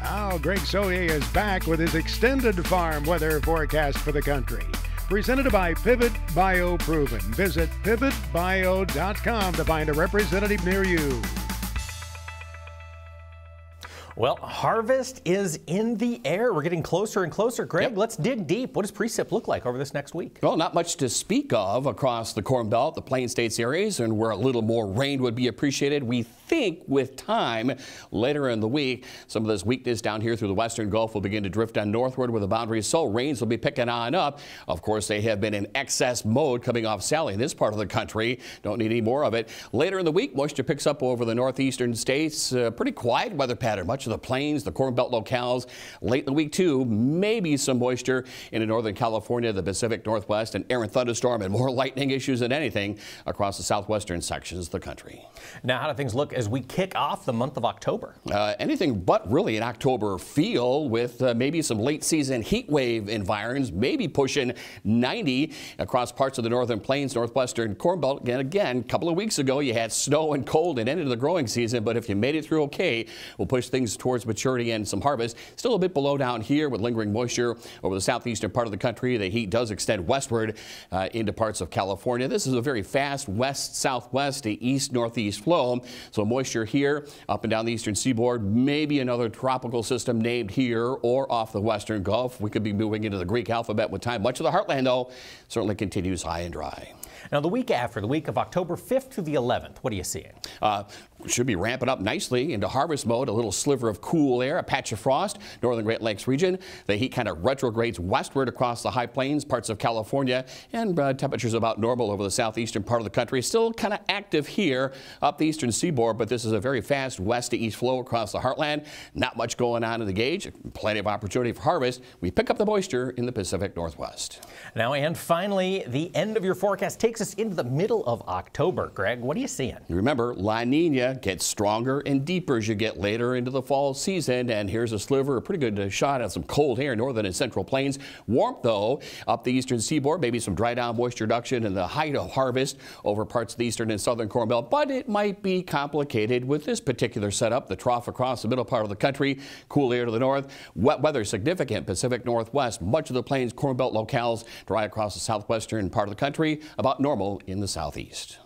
Now, Greg Soye is back with his extended farm weather forecast for the country. Presented by Pivot Bio Proven. Visit pivotbio.com to find a representative near you. Well, harvest is in the air. We're getting closer and closer. Greg, let's dig deep. What does precip look like over this next week? Well, not much to speak of across the Corn Belt, the Plain States areas, and where a little more rain would be appreciated. We think with time later in the week, some of this weakness down here through the western Gulf will begin to drift on northward with the boundaries, so rains will be picking on up. Of course, they have been in excess mode coming off Sally in this part of the country. Don't need any more of it. Later in the week, moisture picks up over the northeastern states. Pretty quiet weather pattern. Much of the plains, the Corn Belt locales. Late in the week, too, maybe some moisture into northern California, the Pacific Northwest, an errant thunderstorm and more lightning issues than anything across the southwestern sections of the country. Now, how do things look as we kick off the month of October? Anything but really an October feel, with maybe some late season heat wave environs, maybe pushing 90 across parts of the northern plains, northwestern Corn Belt. And again, a couple of weeks ago, you had snow and cold and ended the growing season, but if you made it through okay, we'll push things towards maturity and some harvest. Still a bit below down here with lingering moisture over the southeastern part of the country. The heat does extend westward into parts of California. This is a very fast west-southwest to east-northeast flow, so moisture here up and down the eastern seaboard. Maybe another tropical system named here or off the western Gulf. We could be moving into the Greek alphabet with time. Much of the heartland, though, certainly continues high and dry. Now, the week after, the week of October 5th to the 11th, what are you seeing? Should be ramping up nicely into harvest mode. A little sliver of cool air, a patch of frost, northern Great Lakes region. The heat kind of retrogrades westward across the high plains, parts of California, and temperatures about normal over the southeastern part of the country. Still kind of active here up the eastern seaboard, but this is a very fast west to east flow across the heartland. Not much going on in the gauge. Plenty of opportunity for harvest. We pick up the moisture in the Pacific Northwest. Now, and finally, the end of your forecast takes us into the middle of October. Greg, what are you seeing? You remember, La Nina gets stronger and deeper as you get later into the fall season. And here's a sliver, a pretty good shot at some cold air northern and central plains. Warmth, though, up the eastern seaboard. Maybe some dry down moisture reduction in the height of harvest over parts of the eastern and southern Corn Belt. But it might be complicated with this particular setup. The trough across the middle part of the country, cool air to the north. Wet weather significant Pacific Northwest. Much of the plains Corn Belt locales dry across the southwestern part of the country. About normal in the southeast.